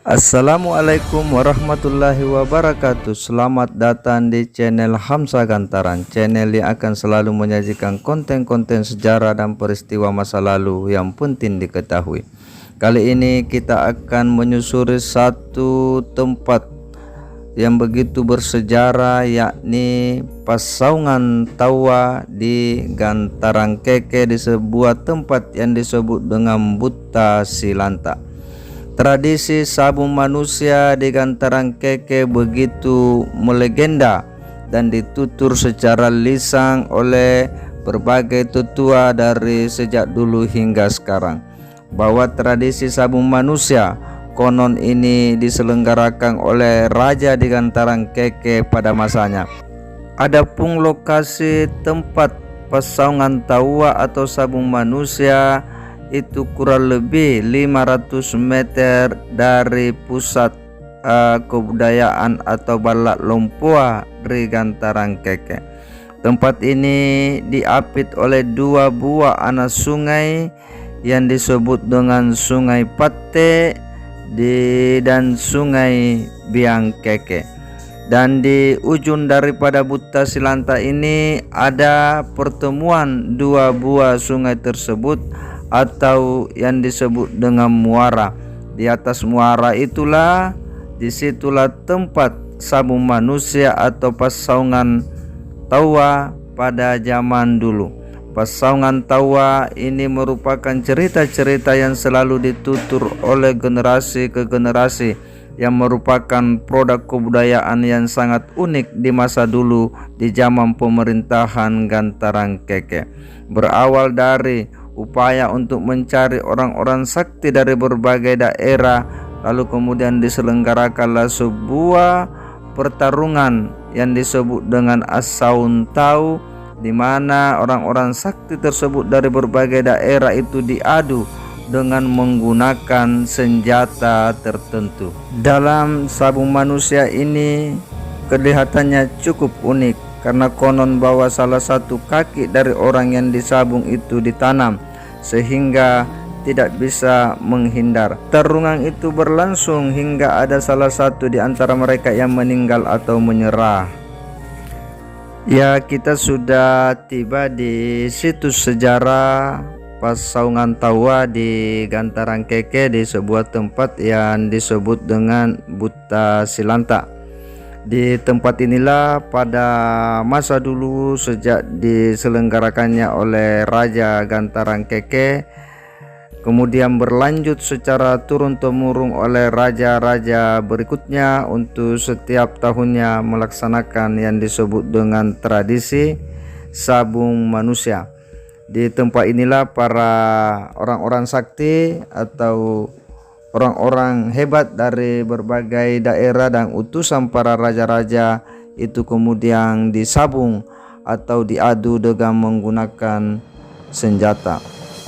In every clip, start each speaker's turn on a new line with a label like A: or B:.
A: Assalamualaikum warahmatullahi wabarakatuh. Selamat datang di channel Hamsa Gantaran, channel yang akan selalu menyajikan konten-konten sejarah dan peristiwa masa lalu yang penting diketahui. Kali ini kita akan menyusuri satu tempat yang begitu bersejarah, yakni Pasaungan Tawa di Gantaran Keke, di sebuah tempat yang disebut dengan Buta Silanta. Tradisi sabung manusia di Gantaran Keke begitu melegenda dan ditutur secara lisan oleh berbagai tetua dari sejak dulu hingga sekarang, bahwa tradisi sabung manusia konon ini diselenggarakan oleh raja di Gantaran Keke pada masanya. Adapun lokasi tempat Pasaungan Tawa atau sabung manusia itu kurang lebih 500 meter dari pusat kebudayaan atau Balak Lompoa di Gantaran Keke. Tempat ini diapit oleh dua buah anak sungai yang disebut dengan Sungai Pate dan Sungai Biang Keke. Dan di ujung daripada Buta Silanta ini ada pertemuan dua buah sungai tersebut, atau yang disebut dengan muara. Di atas muara itulah, disitulah tempat sabung manusia atau Pasaungan Tawa pada zaman dulu. Pasaungan Tawa ini merupakan cerita-cerita yang selalu ditutur oleh generasi ke generasi, yang merupakan produk kebudayaan yang sangat unik di masa dulu di zaman pemerintahan Gantaran Keke. Berawal dari upaya untuk mencari orang-orang sakti dari berbagai daerah, lalu kemudian diselenggarakanlah sebuah pertarungan yang disebut dengan Asaun Tau, di mana orang-orang sakti tersebut dari berbagai daerah itu diadu dengan menggunakan senjata tertentu. Dalam sabung manusia ini kelihatannya cukup unik, karena konon bahwa salah satu kaki dari orang yang disabung itu ditanam sehingga tidak bisa menghindar. Pertarungan itu berlangsung hingga ada salah satu di antara mereka yang meninggal atau menyerah. Ya, kita sudah tiba di situs sejarah Pasaungan Tawa di Gantaran Keke, di sebuah tempat yang disebut dengan Buta Silanta. Di tempat inilah pada masa dulu, sejak diselenggarakannya oleh Raja Gantaran Keke, kemudian berlanjut secara turun-temurun oleh raja-raja berikutnya untuk setiap tahunnya melaksanakan yang disebut dengan tradisi sabung manusia. Di tempat inilah para orang-orang sakti atau orang-orang hebat dari berbagai daerah dan utusan para raja-raja itu kemudian disabung atau diadu dengan menggunakan senjata.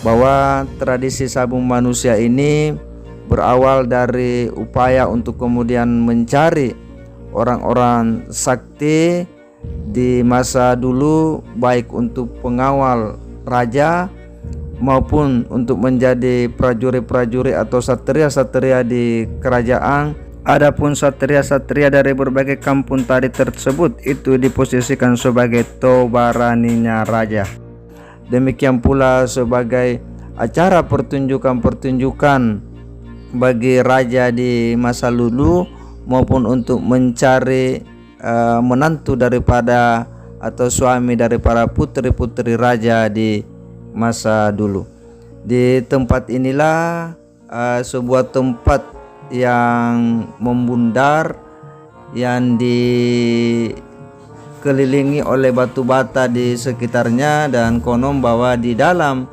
A: Bahwa tradisi sabung manusia ini berawal dari upaya untuk kemudian mencari orang-orang sakti di masa dulu, baik untuk pengawal raja maupun untuk menjadi prajurit-prajurit atau satria-satria di kerajaan. Adapun satria-satria dari berbagai kampung tadi tersebut itu diposisikan sebagai tobaraninya raja. Demikian pula sebagai acara pertunjukan-pertunjukan bagi raja di masa dulu, maupun untuk mencari menantu daripada atau suami dari para putri-putri raja di masa dulu. Di tempat inilah sebuah tempat yang membundar yang dikelilingi oleh batu bata di sekitarnya, dan konon bahwa di dalam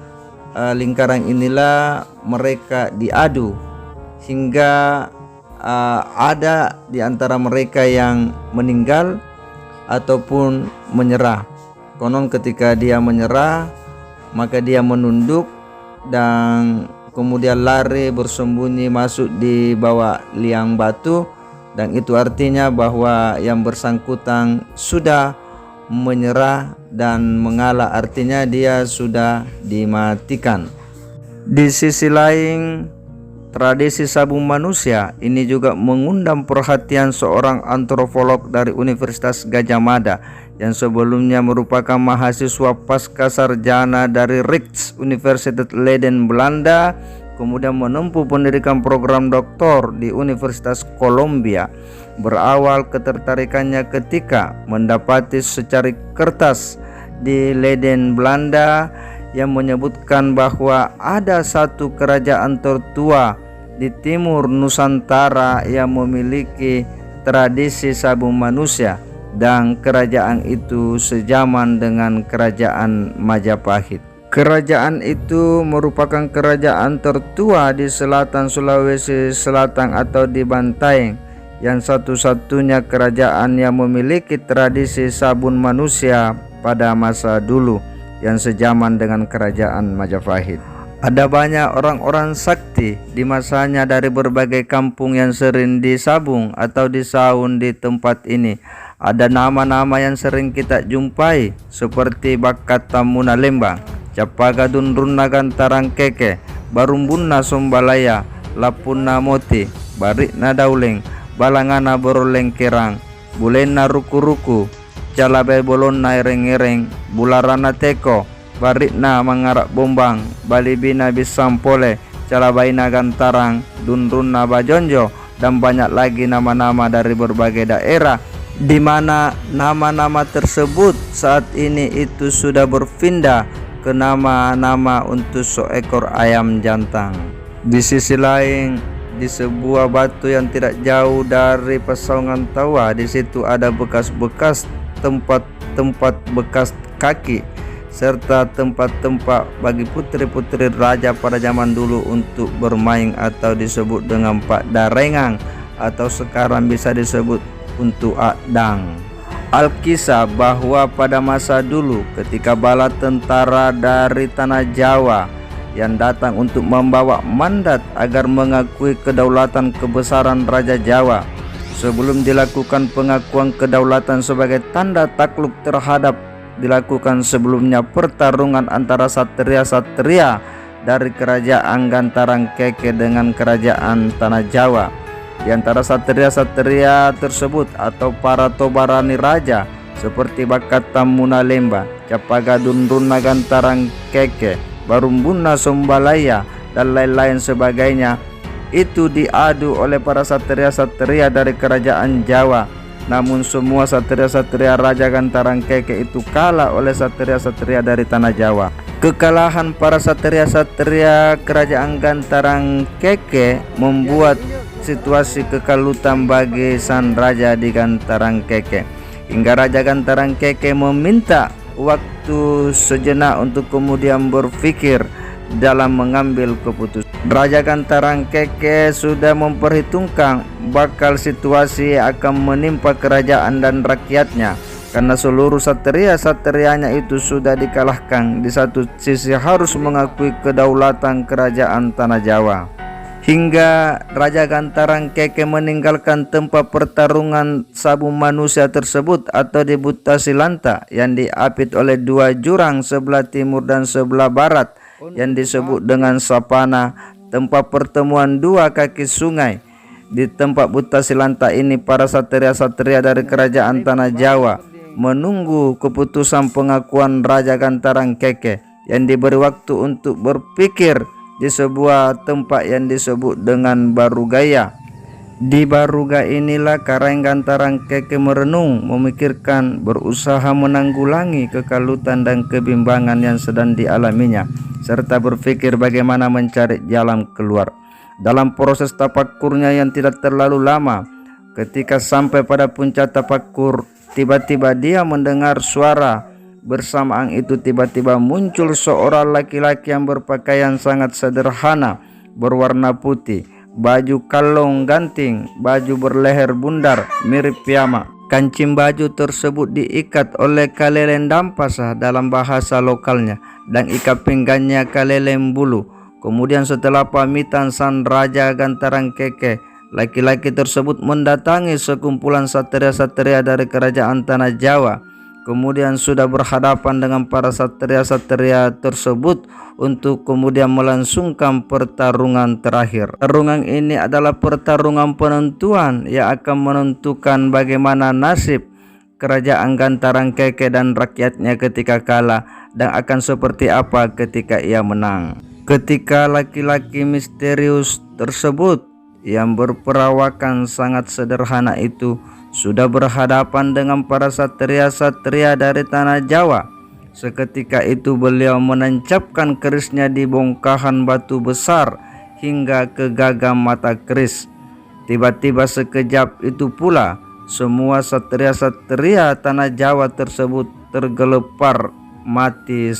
A: lingkaran inilah mereka diadu hingga ada di antara mereka yang meninggal ataupun menyerah. Konon ketika dia menyerah, maka dia menunduk dan kemudian lari bersembunyi masuk di bawah liang batu, dan itu artinya bahwa yang bersangkutan sudah menyerah dan mengalah, artinya dia sudah dimatikan. Di sisi lain, Tradisi sabung manusia ini juga mengundang perhatian seorang antropolog dari Universitas Gadjah Mada yang sebelumnya merupakan mahasiswa pasca sarjana dari Rijks Universiteit Leiden, Belanda, kemudian menempuh pendidikan program doktor di Universitas Columbia. Berawal ketertarikannya ketika mendapati secari kertas di Leiden, Belanda yang menyebutkan bahwa ada satu kerajaan tertua di timur Nusantara yang memiliki tradisi sabung manusia, dan kerajaan itu sejaman dengan kerajaan Majapahit. Kerajaan itu merupakan kerajaan tertua di selatan Sulawesi Selatan atau di Bantaeng, yang satu-satunya kerajaan yang memiliki tradisi sabun manusia pada masa dulu yang sejaman dengan kerajaan Majapahit. Ada banyak orang-orang sakti di masanya dari berbagai kampung yang sering disabung atau disaun di tempat ini. Ada nama-nama yang sering kita jumpai seperti Bakatamuna Lembang, Capagadun Runna Gantarang Keke, Barumbunna Sombalaya, Lapuna Moti, Barikna Dauleng, Balangana Boroleng Kerang, Bulena Ruku-Ruku, Calabai Bolonna Ereng-Ereng, Bularana Teko, Barikna Mangarak Bombang, Balibina Bisampole, Calabaina Gantarang, Dunrunna Bajonjo, dan banyak lagi nama-nama dari berbagai daerah, di mana nama-nama tersebut saat ini itu sudah berpindah ke nama-nama untuk seekor ayam jantan. Di sisi lain, di sebuah batu yang tidak jauh dari Pesaungan Tawa, di situ ada bekas-bekas tempat-tempat bekas kaki serta tempat-tempat bagi putri-putri raja pada zaman dulu untuk bermain atau disebut dengan Pak Darengang atau sekarang bisa disebut untuk Akdang. Alkisah bahwa pada masa dulu ketika bala tentara dari tanah Jawa yang datang untuk membawa mandat agar mengakui kedaulatan kebesaran Raja Jawa, sebelum dilakukan pengakuan kedaulatan sebagai tanda takluk terhadap dilakukan sebelumnya pertarungan antara satria-satria dari kerajaan Gantarang Keke dengan kerajaan Tanah Jawa. Di antara satria-satria tersebut atau para tobarani raja seperti Bakatamuna Lemba, Capagadun Runna Gantarang Keke, Barumbunna Sombalaya, dan lain-lain sebagainya, itu diadu oleh para satria-satria dari kerajaan Jawa. Namun semua satria-satria Raja Gantarang Keke itu kalah oleh satria-satria dari tanah Jawa. Kekalahan para satria-satria kerajaan Gantarang Keke membuat situasi kekalutan bagi sang raja di Gantarang Keke, hingga Raja Gantarang Keke meminta waktu sejenak untuk kemudian berpikir dalam mengambil keputusan. Raja Gantarang Keke sudah memperhitungkan bakal situasi akan menimpa kerajaan dan rakyatnya, karena seluruh satria-satrianya itu sudah dikalahkan. Di satu sisi harus mengakui kedaulatan kerajaan Tanah Jawa, hingga Raja Gantarang Keke meninggalkan tempat pertarungan sabung manusia tersebut atau di Butasilanta yang diapit oleh dua jurang sebelah timur dan sebelah barat yang disebut dengan Sapana, tempat pertemuan dua kaki sungai. Di tempat Butasilanta ini para satria-satria dari kerajaan Tanah Jawa menunggu keputusan pengakuan Raja Gantarang Keke yang diberi waktu untuk berpikir di sebuah tempat yang disebut dengan Barugaya. Di Baruga inilah Karang Gantarang Keke merenung, memikirkan, berusaha menanggulangi kekalutan dan kebimbangan yang sedang dialaminya, serta berpikir bagaimana mencari jalan keluar. Dalam proses tapakurnya yang tidak terlalu lama, ketika sampai pada puncak tapakur, tiba-tiba dia mendengar suara. Bersamaan itu tiba-tiba muncul seorang laki-laki yang berpakaian sangat sederhana, berwarna putih, baju kalong ganting, baju berleher bundar mirip piyama. Kancing baju tersebut diikat oleh kalelen dampasa dalam bahasa lokalnya, dan ikat pinggangnya kalelen bulu. Kemudian setelah pamitan sang Raja Gantarang Keke, laki-laki tersebut mendatangi sekumpulan satria-satria dari kerajaan Tanah Jawa kemudian sudah berhadapan dengan para satria-satria tersebut untuk kemudian melangsungkan pertarungan terakhir. Pertarungan ini adalah pertarungan penentuan yang akan menentukan bagaimana nasib kerajaan Gantaran Keke dan rakyatnya ketika kalah, dan akan seperti apa ketika ia menang. Ketika laki-laki misterius tersebut yang berperawakan sangat sederhana itu sudah berhadapan dengan para satria-satria dari tanah Jawa, seketika itu beliau menancapkan kerisnya di bongkahan batu besar hingga ke gagang mata keris. Tiba-tiba sekejap itu pula semua satria-satria tanah Jawa tersebut tergelepar mati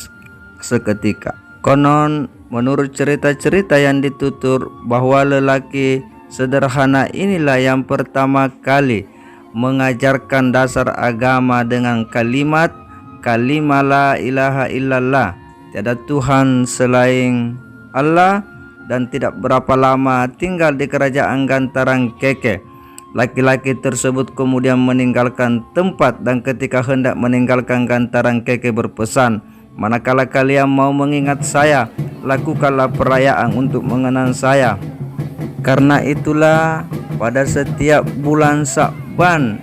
A: seketika. Konon menurut cerita-cerita yang ditutur bahwa lelaki sederhana inilah yang pertama kali mengajarkan dasar agama dengan kalimat la ilaha illallah, tiada Tuhan selain Allah, dan tidak berapa lama tinggal di kerajaan Gantaran Keke. Laki-laki tersebut kemudian meninggalkan tempat, dan ketika hendak meninggalkan Gantaran Keke berpesan, manakala kalian mau mengingat saya, lakukanlah perayaan untuk mengenang saya. Karena itulah pada setiap bulan Syakban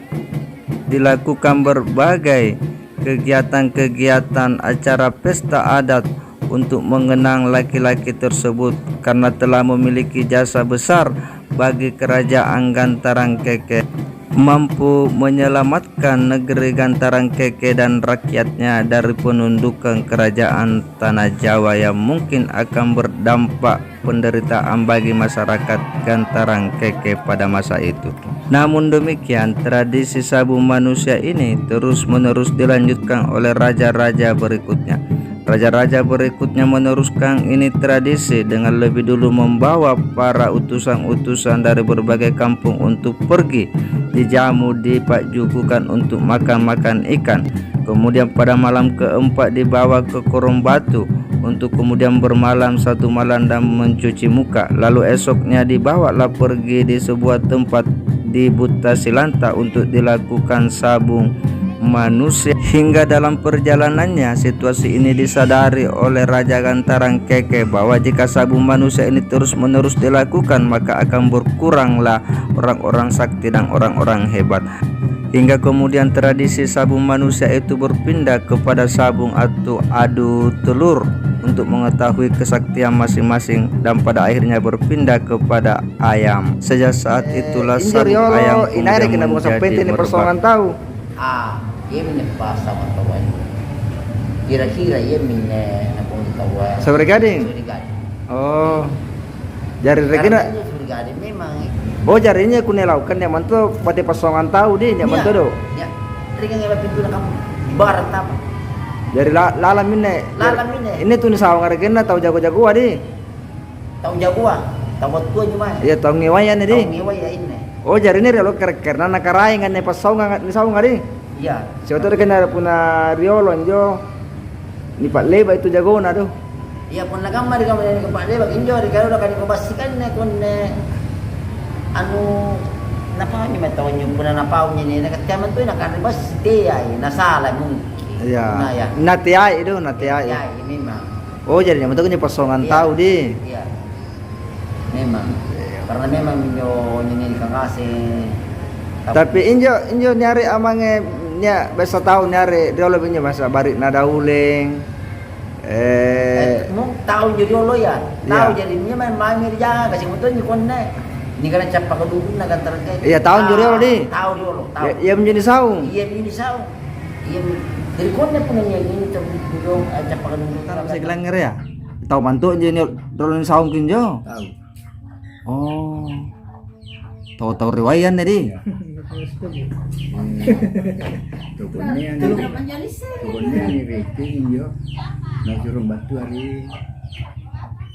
A: dilakukan berbagai kegiatan-kegiatan acara pesta adat untuk mengenang laki-laki tersebut, karena telah memiliki jasa besar bagi kerajaan Gantaran Keke, mampu menyelamatkan negeri Gantaran Keke dan rakyatnya dari penundukan kerajaan tanah Jawa yang mungkin akan berdampak penderitaan bagi masyarakat Gantaran Keke pada masa itu. Namun demikian, tradisi sabung manusia ini terus-menerus dilanjutkan oleh raja-raja berikutnya. Raja-raja berikutnya meneruskan ini tradisi dengan lebih dulu membawa para utusan-utusan dari berbagai kampung untuk pergi dijamu, dipakjukukan untuk makan-makan ikan. Kemudian pada malam keempat dibawa ke Korong Batu untuk kemudian bermalam satu malam dan mencuci muka. Lalu esoknya dibawalah pergi di sebuah tempat di Buta Silanta untuk dilakukan sabung manusia. Hingga dalam perjalanannya, situasi ini disadari oleh Raja Gantaran Keke bahwa jika sabung manusia ini terus-menerus dilakukan, maka akan berkuranglah orang-orang sakti dan orang-orang hebat. Hingga kemudian tradisi sabung manusia itu berpindah kepada sabung atau adu telur untuk mengetahui kesaktian masing-masing, dan pada akhirnya berpindah kepada ayam. Sejak saat itulah sabung ayam kemudian menjadi merebak.
B: Ia menyepas sama kawan. Kira-kira ia napong kawan.
A: Sabar gading. Oh. Jari regina.
B: Gading memang.
A: Oh, jarinya kune laukan ya mantu pati pasongan tahu deh ya mantu do.
B: Ya. Ringan ngela pintu na kamu. Barat apa?
A: Jari lala minne.
B: Lala minne.
A: Ini tuh nih sawang regina tahu jago-jago adi.
B: Tahu jago tahu buat tua cuma.
A: Iya tahu ngewayan adi.
B: Tahu ngewaya ini.
A: Oh, jari ini relo karena nakaraingan nih pasongan ni sawang adi.
B: Iya.
A: Siapa tahu kena punya riolo njo. Ni Pak Leba itu jago na do.
B: Iya pun nagamma di kamu ni Pak Leba injo di kalau kan kobasikan na kun anu napau ni mataw nyo puna napau ni nakatkaman tu nakaribas tiyay nasala mungkin.
A: Iya.
B: Nah ya.
A: Natiay itu natiay.
B: Ya, memang.
A: Oh, jadi yang betul pasongan tahu di.
B: Iya. Memang. Karena memang injo ni kakase.
A: Tapi injo nyari amange nya besa tahu nyari dia lebih nya masa barik nadauling
B: mung tahu jadi lo ya tahu jadinya main mamir jangan kasih motor ni konne ni kana capa ka dudun na Gantaran Keke.
A: Iya tahun juri lo di
B: tahu di lo tahu
A: iya menjadi saung
B: iya menjadi saung iya dari konne pun nya ini dudung capa ka dudun
A: kan bisa gelang ngere ya tahu mantu jadi rolin saung kinjo
B: tahu
A: oh tahu riwayat tadi
C: Tukunnya ni rating yo. Nasuruh batu hari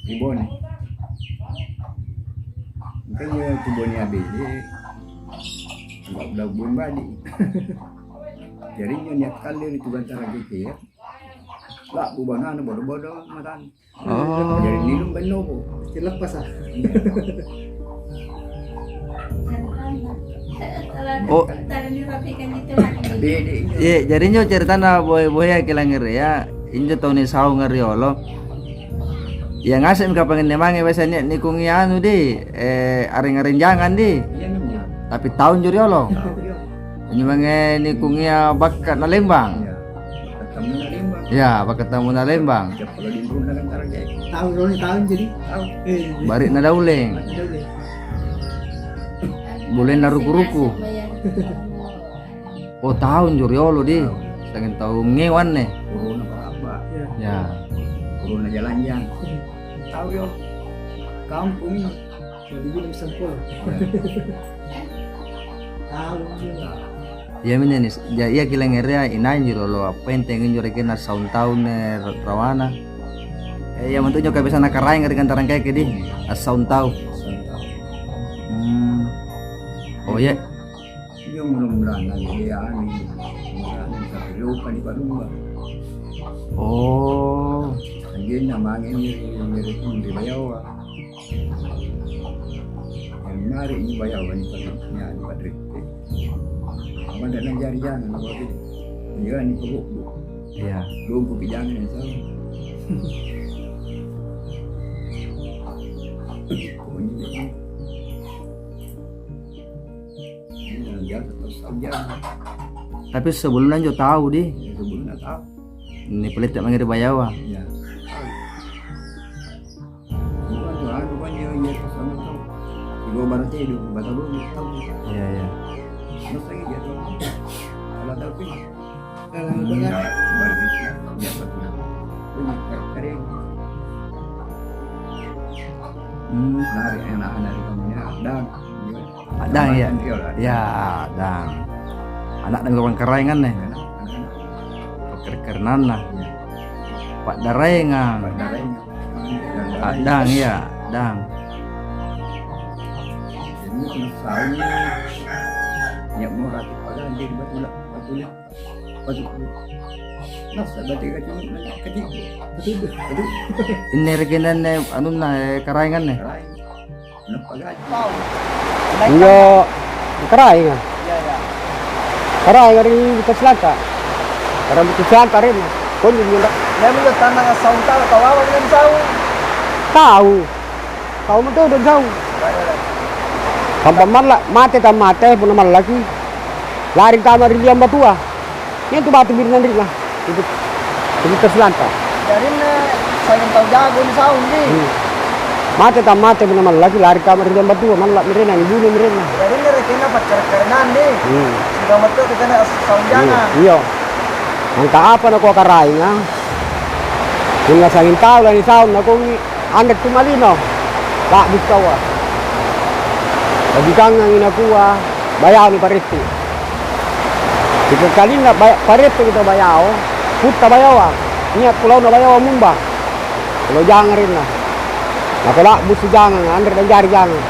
C: ribon. Makanya tubonnya habis. Enggak udah bulan balik. Jadi niat kali itu Gantaran Keke ya. Lah bubana bodoh-bodoh matan.
A: Oh.
C: Jadi minum benobo. Lepas ah.
A: Oh.
D: Taruh dirapikan gitu lagi.
C: Dede.
A: Iya, jadinya ceritana boy ya kilang ngeri ya. Injo tau ni saung ngeriolo. Ya ngasem ka pengen nemange biasanya nikungi anu di aring-aring jangan di.
C: Iya namanya.
A: Tapi tahun juriolo.
C: Tahu dia.
A: Nyemange nikungi bakat na Lembang.
C: Iya. Ketemu na Lembang.
A: Ya, bakat tamu na Lembang.
C: Siapa kalau di Brunei kan tarang kayak
E: Tahun jadi.
C: tahu.
A: Barik na Dauleng. Boleh na ruku-ruku. Oh tahun juriolo di. Pengen tahu ngewan nih.
C: Corona apa?
A: Ya.
C: Corona jalan-jalan. Tahu yo. Kampung ini.
E: Jadi bilang sempol. Tahu.
A: Ya mina nih, ya iya kilang area inain juriolo apa yang tengen juri kena saun tahun rawana. Ya bentuknya kayak bisa nakarai ngeri kantaran kayak di. Saun tahun. Oh ya.
C: Yung mudah-mudahan lagi dia ani. Mudah-mudahan sa lupa di Palunga.
A: Oh.
C: Andiyan na mga ngiri di Bayawa. Yang mari di Bayawa ni Palunga di Padrite. Ang ada nang jari-jari na bakit. Iya ni pagbubo.
A: Iya.
C: Lumpo pijangan ni sa.
A: Tapi sebelumnya jo tahu di.
C: Sebelumnya tahu.
A: Ini pelit tak manggil Bayawa.
C: Ya. Bukan tuh, aku kan ya sama tahu. Ibu baru tidur, baru belum tahu.
A: Iya iya.
C: Masa gitu tuh. Kalau tahu sih.
E: Kalau benar.
C: Baru bisa. Ya betul. Ini kering. Nari anak-anak di kampungnya dan.
A: Adang ya. Ya, adang. Anak dan orang kerengan nih. Kerenan lah. Pak Darengang. Adang ya, adang.
C: Ini kena sawnya. Ya mau rati pada jadi batulah. Batu. Nasa berarti kacung kecil. Betul.
A: Ini rekenan anu na kerengan nih.
C: Rai. Napagat.
E: Iya. Kerai kan?
B: Iya ya.
E: Kerai dari Keselaka. Karena Keselaka rin. Kau juga
B: Dia mau tanah saung tahu kau awal dengan saung.
E: tahu. Kau mau tahu dan tahu. Kampung malah mate tam mate pun malah lagi. Lari kamar di yang batua. Ini tu batu birinan rin lah. Itu Keselaka.
B: Jadi saya tahu jago di saung di.
E: Mate tam mate pun malah lagi lari kamar di yang batua malah mirena ni bunuh mirena.
B: Jadi rekena pacar kerenan di. Sudah betul kita saung jangan.
E: Iya. Angka apa na ko karay nga? Yung nasangin tao lang ni sound na kung andak tumalino. Tak bitawa. Lagi kang ang inakuha, bayaw ni Parete. Kita kali na Parete kita bayaw, puta bayaw. Niya pulau na bayaw mumba. Pulau jangan rin na. Nakala busi jangan, andar dan jari jangan.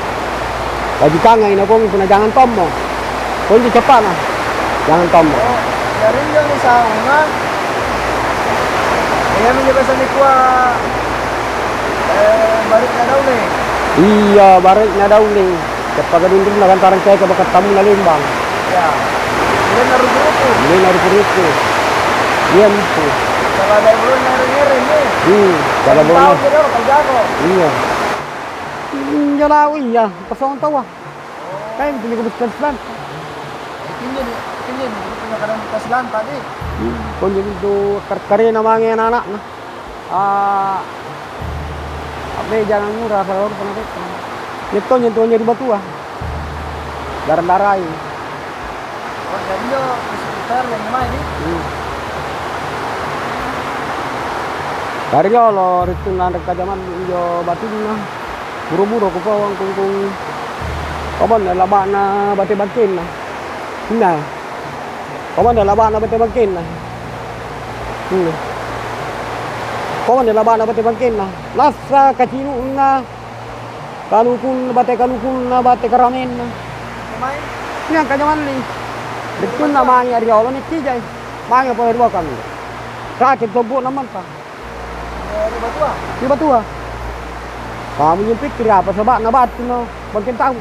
E: Lagi kang ang inakuha na jangan tomo. Kung di cepat na, jangan tomo.
B: Dari yang di saung kan. Dia menjadi ni kuah. Balik na daw ni.
E: Iya, balik na daw ni. Kapag dundun na kantarang kaya kabakat tamu na Lembang.
B: Ya. Dia naruh-ruku.
E: Ini naruh-ruku. Iya itu.
B: Kalau ada belum nari-nari ni.
E: Kalau
B: Tahu
E: boleh.
B: kita kau jago.
E: Iya. Jalaw iya, pasong tawa. Kaya hindi ko biskan-biskan.
B: Kini punya kadang kita selan tadi.
E: Kung yun ito, karkari na mga anak na. Ape, jangan murah, sa lor pa na rin. Ito, yun tuwa di batu ah. Darang-daray.
B: Oh, jadi yo di sekitar yang mana ni?
E: Dari lo, rito na nagkajaman yo batu na. Buru-buru ko pa kung kapan na laba na bati-batin na. Hindi. Kapan na laba na bati-batin na. Kapan na laba na bati-batin na. Nasa kacino na. Kalukun na bate karamin na.
B: Main.
E: Yan kajaman ni. Dito na mga riolo ni Tijay. Mga po herbo kami. Sakit tubo naman pa.
B: Di batu ah.
E: Di ba tuwa? Kamu yung pikir apa sa ba na bat no. Bagkin tao.